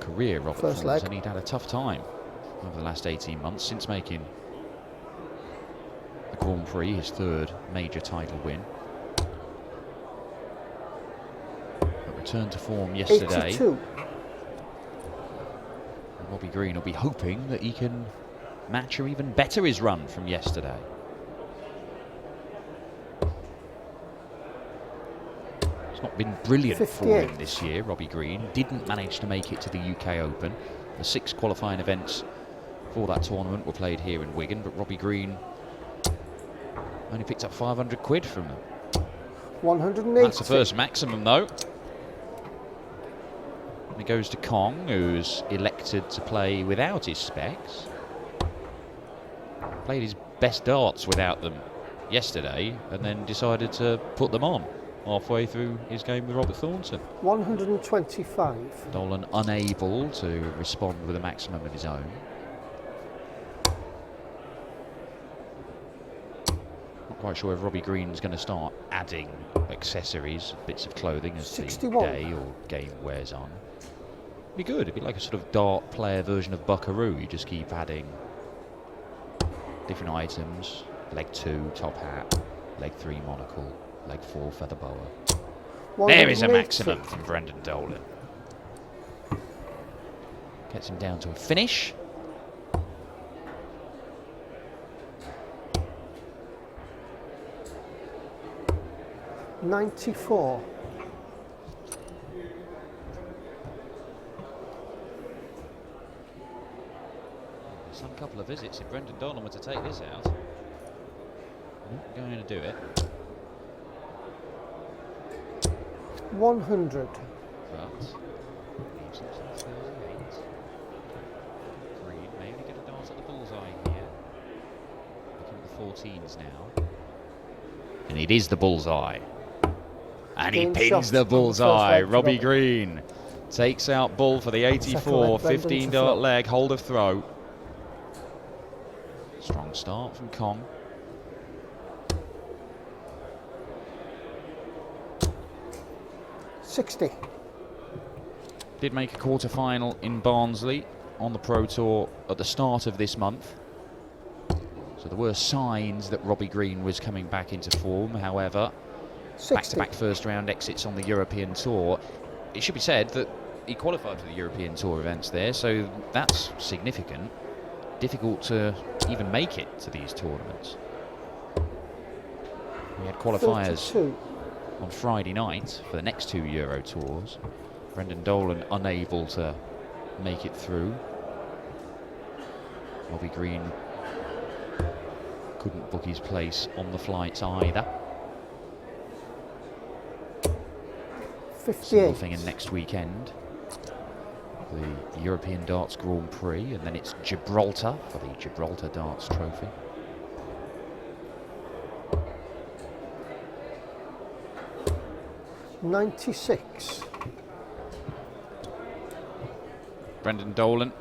career, Robert Thornton, and he'd had a tough time over the last 18 months since making the Grand Prix, his third major title win. But returned to form yesterday. 82. And Robbie Green will be hoping that he can match or even better his run from yesterday. It's not been brilliant 58. for him this year, Robbie Green. Didn't manage to make it to the UK Open. The 6 qualifying events for that tournament were played here in Wigan, but Robbie Green only picked up 500 quid from them. 180. That's the first maximum, though. And it goes to Kong, who's elected to play without his specs. Played his best darts without them yesterday, and then decided to put them on halfway through his game with Robert Thornton. 125. Dolan unable to respond with a maximum of his own. Not quite sure if Robbie Green's going to start adding accessories, bits of clothing as 61. the day or game wears on. Be good. It'd be like a sort of dart player version of Buckaroo. You just keep adding different items. Leg 2, top hat. Leg 3, monocle. Leg 4, feather boa. There is a maximum from Brendan Dolan. Gets him down to a finish. $94. Some couple of visits if Brendan Dolan were to take this out. Not going to do it. 100. But leaves himself 38. Green may only get a dart at the bullseye here. Looking at the 14s now. And it is the bullseye. And he pins the bullseye. Robbie Green takes out bull for the 84, 15 dart leg, hold of throw. Strong start from Kong. $60. Did make a quarter-final in Barnsley on the Pro Tour at the start of this month. So there were signs that Robbie Green was coming back into form. However, back-to-back first-round exits on the European Tour. It should be said that he qualified for the European Tour events there, so that's significant. Difficult to even make it to these tournaments. We had qualifiers 32. on Friday night for the next 2 Euro Tours. Brendan Dolan unable to make it through. Robbie Green couldn't book his place on the flights either. 58. Similar thing in next weekend. The European Darts Grand Prix, and then it's Gibraltar for the Gibraltar Darts Trophy. $96. Brendan Dolan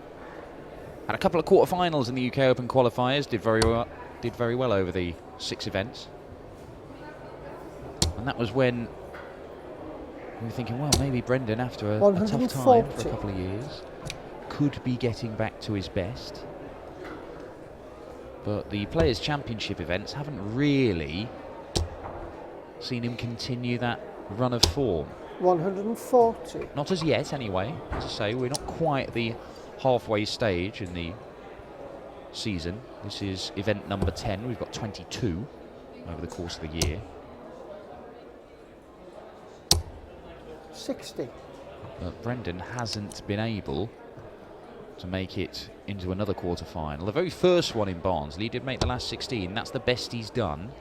had a couple of quarterfinals in the UK Open qualifiers, did very well over the 6 events. And that was when we were thinking, well, maybe Brendan, after a tough time for a couple of years, could be getting back to his best. But the Players' Championship events haven't really seen him continue that run of form. 140. Not as yet, anyway. As I say, we're not quite at the halfway stage in the season. This is event number 10. We've got 22 over the course of the year. 60. But Brendan hasn't been able to make it into another quarter-final. The very first one in Barnsley, he did make the last 16. That's the best he's done.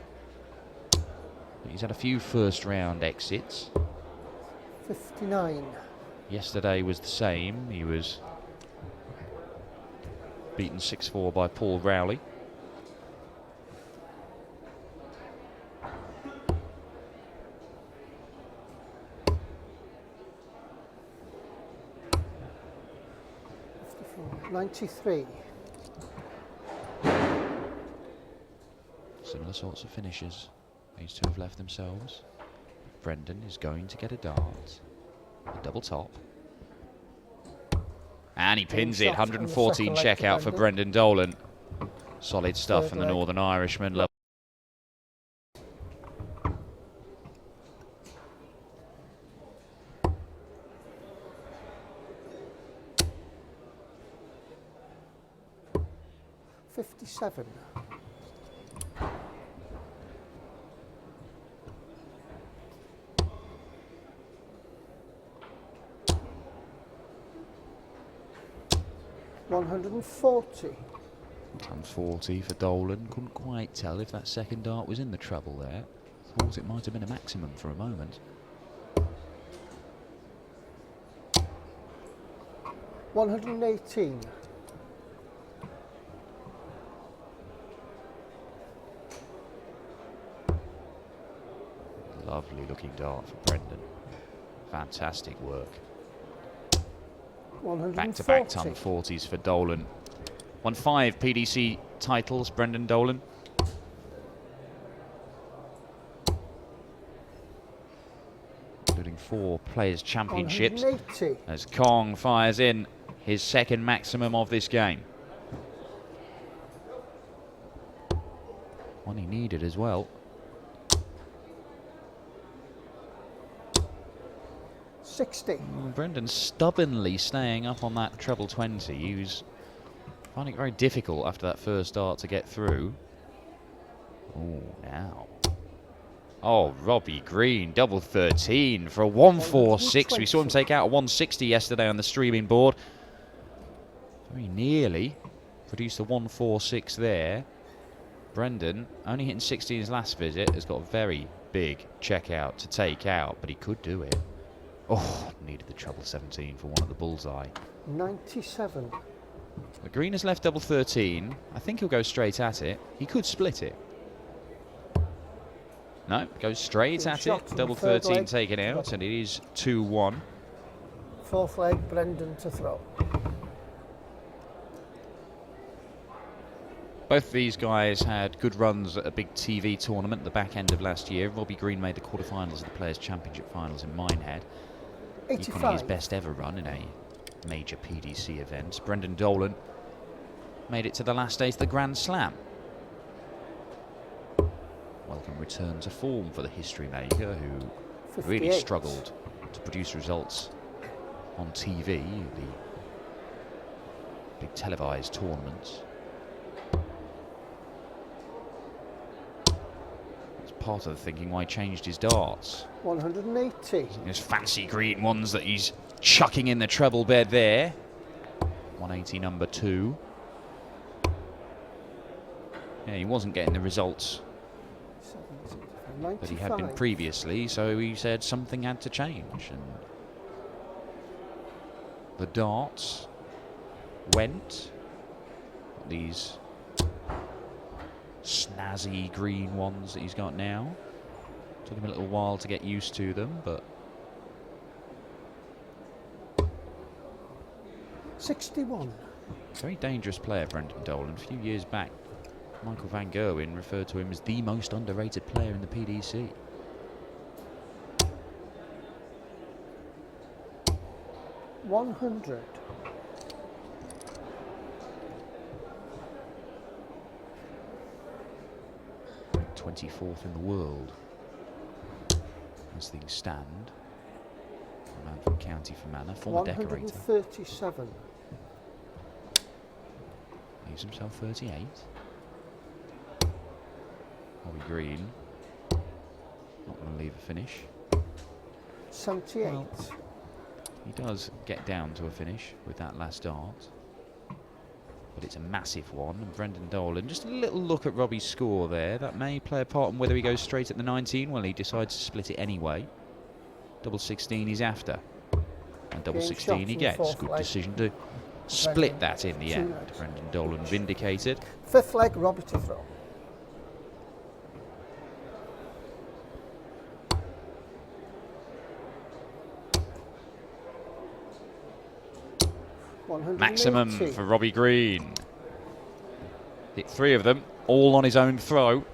But he's had a few first-round exits. 59. Yesterday was the same. He was beaten 6-4 by Paul Rowley. $93. Similar sorts of finishes these two have left themselves. Brendan is going to get a dart, a double top. And he pins it. shot on the 114 second leg to checkout for Brendan. Brendan Dolan. Solid stuff Third from the leg. Northern Irishman. 57. $140. 140 for Dolan. Couldn't quite tell if that second dart was in the treble there. Thought it might have been a maximum for a moment. 118. Lovely looking dart for Brendan. Fantastic work. 140. Back-to-back ton 40s for Dolan. Won 5 PDC titles, Brendan Dolan. Including 4 Players' Championships. 180. As Kong fires in his second maximum of this game. One he needed as well. 60. Brendan stubbornly staying up on that treble 20. He was finding it very difficult after that first dart to get through. Oh, now. Oh, Robbie Green, double 13 for a 146. We saw him take out a 160 yesterday on the streaming board. Very nearly produced a 146 there. Brendan, only hitting 60 in his last visit, has got a very big checkout to take out, but he could do it. Oh, needed the treble 17 for one at the bullseye. 97. The Green has left double 13. I think he'll go straight at it. He could split it. No, goes straight Good at shot it. from Double the third 13 leg. taken out, and it is 2-1. Fourth leg, Brendan to throw. Both these guys had good runs at a big TV tournament at the back end of last year. Robbie Green made the quarterfinals of the Players' Championship finals in Minehead. Equaling his 85. best ever run in a major PDC event. Brendan Dolan made it to the last stage of the Grand Slam. Welcome return to form for the history maker, who really 58. struggled to produce results on TV, the big televised tournaments. It's part of the thinking why he changed his darts. 180. Those fancy green ones that he's chucking in the treble bed there. 180 number 2. Yeah, he wasn't getting the results that he had been 95. previously, so he said something had to change. And the darts went. These snazzy green ones that he's got now. Took him a little while to get used to them, but 61. very dangerous player, Brendan Dolan. A few years back, Michael Van Gerwen referred to him as the most underrated player in the PDC. $100. Ranked 24th in the world as things stand. A man from County Fermanagh, former decorator. 137. Leaves himself 38. Robbie Green not going to leave a finish. 78. Well, he does get down to a finish with that last dart, but it's a massive one. And Brendan Dolan, just a little look at Robbie's score there. That may play a part in whether he goes straight at the 19. Well, he decides to split it anyway. Double 16 he's after, and double Game 16 shot he in the gets. fourth Good leg. decision to split that in the Two end. legs. Brendan Dolan vindicated. Fifth leg, Robbie to throw. Maximum 180. for Robbie Green. Hit 3 of them, all on his own throw.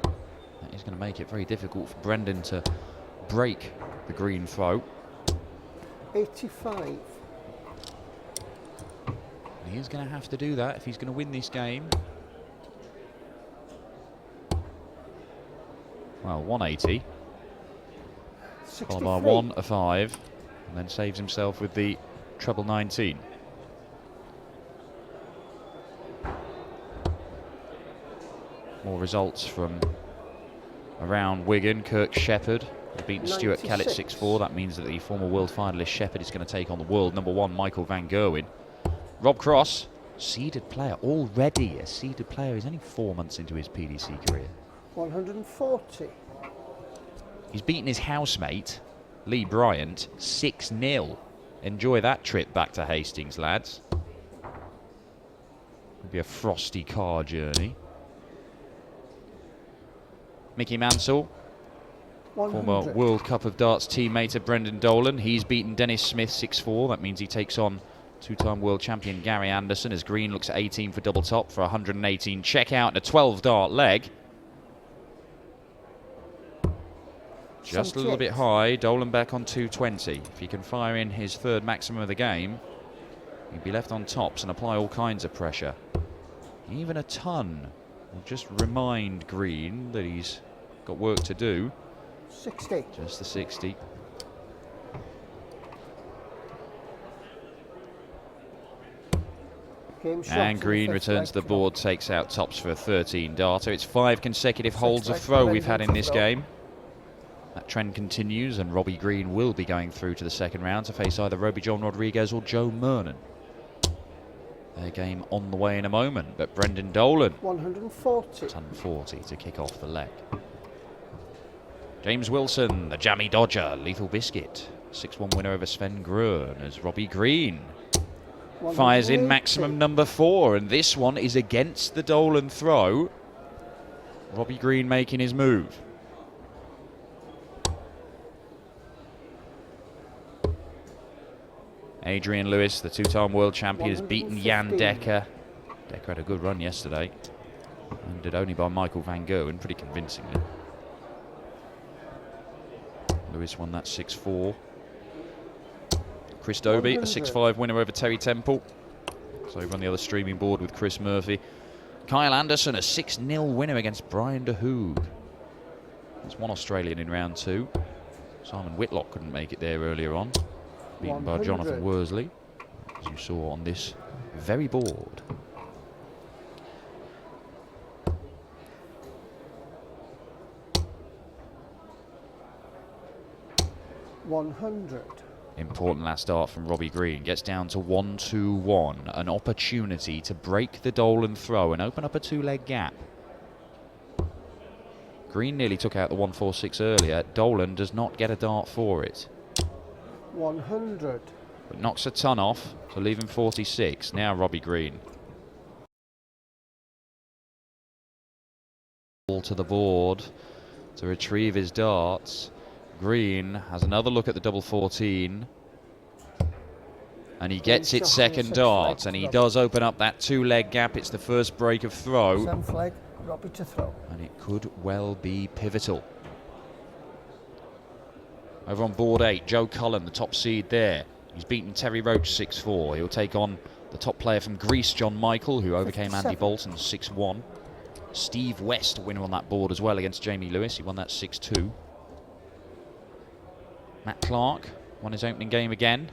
That is going to make it very difficult for Brendan to break the green throw. 85. He is going to have to do that if he's going to win this game. Well, 180. 63. Followed by 1, a 5, and then saves himself with the treble 19. More results from around Wigan. Kirk Shepherd has beaten Stuart Kellett 6-4. That means that the former world finalist Shepherd is going to take on the world number 1 Michael van Gerwen. Rob Cross, seeded player, already a seeded player. He's only 4 months into his PDC career. 140. He's beaten his housemate, Lee Bryant, 6-0. Enjoy that trip back to Hastings, lads. It'll be a frosty car journey. Mickey Mansell, 100. former World Cup of Darts teammate of Brendan Dolan. He's beaten Dennis Smith 6-4. That means he takes on two-time world champion Gary Anderson as Green looks at 18 for double top for 118 check out and a 12-dart leg. Just a little bit high. Dolan back on 220. If he can fire in his third maximum of the game, he'd be left on tops and apply all kinds of pressure. Even a ton will just remind Green that he's got work to do. 60. Just the 60. And Green returns to the board, takes out tops for a 13 darter. It's 5 consecutive holds of throw we've had in this game. That trend continues, and Robbie Green will be going through to the second round to face either Robbie John Rodriguez or Joe Mernon. Their game on the way in a moment, but Brendan Dolan 140. 140 to kick off the leg. James Wilson, the Jammy Dodger, Lethal Biscuit, 6-1 winner over Sven Grön as Robbie Green fires in maximum number 4, and this one is against the Dolan throw. Robbie Green making his move. Adrian Lewis, the two-time world champion, has beaten Jan Dekker. Dekker had a good run yesterday, ended only by Michael van Gerwen pretty convincingly. Lewis won that 6-4. Chris Dobie, a 6-5 winner over Terry Temple. So over on the other streaming board with Chris Murphy. Kyle Anderson, a 6-0 winner against Brian de Hoog. There's one Australian in round 2. Simon Whitlock couldn't make it there earlier on, beaten by Jonathan Worsley, as you saw on this very board. Important last start from Robbie Green. Gets down to 1-2-1. An opportunity to break the Dolan throw and open up a 2-leg gap. Green nearly took out the 146 earlier. Dolan does not get a dart for it. 100. But knocks a ton off to leave him 46. Now Robbie Green. Ball to the board to retrieve his darts. Green has another look at the double 14. And he gets its second dart, and he does open up that 2-leg gap. It's the first break of throw. 7th leg, Robbie to throw. And it could well be pivotal. Over on board 8, Joe Cullen, the top seed there. He's beaten Terry Roach 6-4. He'll take on the top player from Greece, John Michael, who overcame Andy Bolton 6-1. Steve West, winner on that board as well against Jamie Lewis. He won that 6-2. Matt Clark won his opening game again.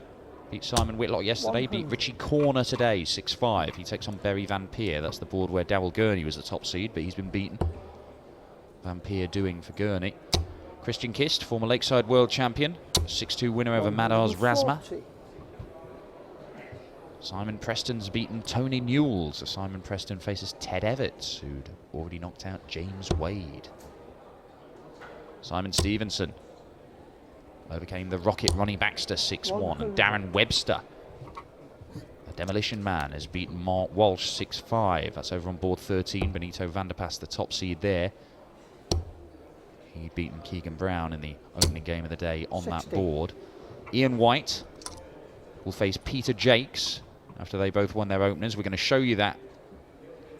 Beat Simon Whitlock yesterday. 100. Beat Richie Corner today, 6-5. He takes on Berry Van Peer. That's the board where Darryl Gurney was the top seed, but he's been beaten. Van Peer doing for Gurney. Christian Kist, former Lakeside world champion. 6-2 winner over Madars Razma. Simon Preston's beaten Tony Newells. Simon Preston faces Ted Everts, who'd already knocked out James Wade. Simon Stevenson overcame the Rocket Ronnie Baxter 6-1. And Darren Webster, the Demolition Man, has beaten Mark Walsh 6-5. That's over on board 13. Benito Vanderpass, the top seed there. He'd beaten Keegan Brown in the opening game of the day on 60. That board. Ian White will face Peter Jakes after they both won their openers. We're going to show you that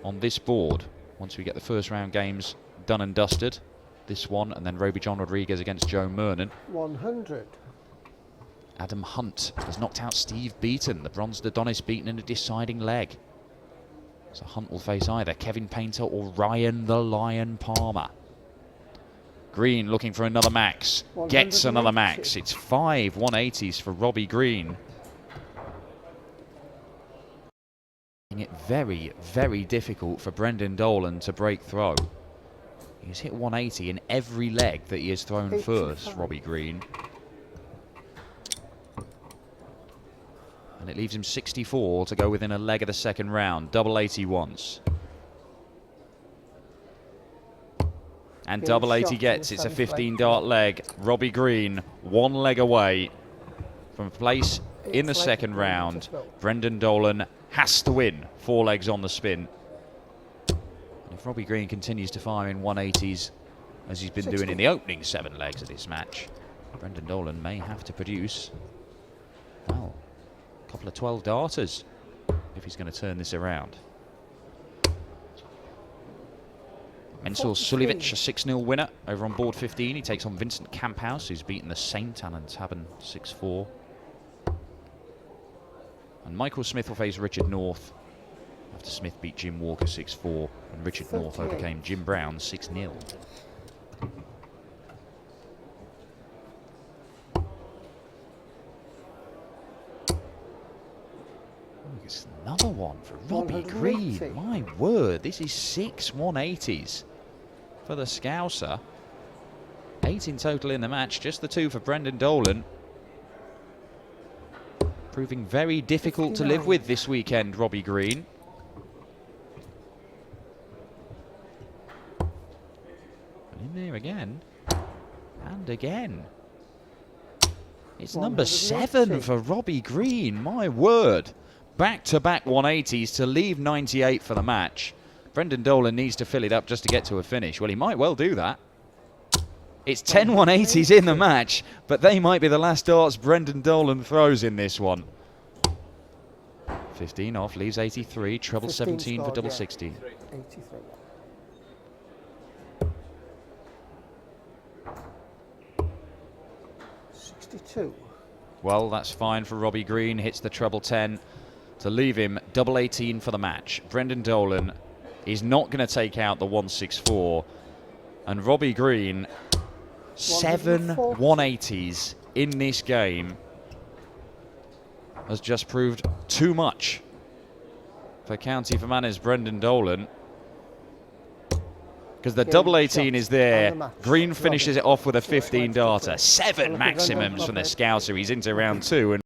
on this board once we get the first round games done and dusted. This one, and then Robbie John Rodriguez against Joe Mernon. 100. Adam Hunt has knocked out Steve Beaton. The bronze Adonis beaten in a deciding leg. So Hunt will face either Kevin Painter or Ryan the Lion Palmer. Green looking for another max. Gets another max. It's 5 180s for Robbie Green. Making it very, very difficult for Brendan Dolan to break throw. He's hit 180 in every leg that he has thrown first, Robbie Green. And it leaves him 64 to go within a leg of the second round. Double 80 once. And double 80 gets. It's a 15-dart leg. Robbie Green, 1 leg away from place in the second round. Brendan Dolan has to win 4 legs on the spin. And if Robbie Green continues to fire in 180s, as he's been doing in the opening 7 legs of this match, Brendan Dolan may have to produce, well, a couple of 12 darters if he's going to turn this around. Mensur Suljevic, a 6-0 winner over on board 15. He takes on Vincent Kamphaus, who's beaten the Saint Alan Taben 6-4. And Michael Smith will face Richard North after Smith beat Jim Walker 6-4 and Richard North overcame Jim Brown 6-0. It's another one for Robbie Green. My word, this is 6 180s for the Scouser. 8 in total in the match, just the 2 for Brendan Dolan. Proving very difficult to live with this weekend, Robbie Green. And in there again, and again. It's number 7 for Robbie Green, my word. Back-to-back 180s to leave 98 for the match. Brendan Dolan needs to fill it up just to get to a finish. Well, he might well do that. It's 10 180s in the match, but they might be the last darts Brendan Dolan throws in this one. 15 off, leaves 83, treble 17 for double 60. 83. Well, that's fine for Robbie Green. Hits the treble 10 to leave him double 18 for the match. Brendan Dolan is not going to take out the 164. And Robbie Green, 7 180s in this game has just proved too much for County Fermann's Brendan Dolan. Because the double 18 is there. Green finishes it off with a 15 darter. 7 maximums from the Scouser. He's into round 2. And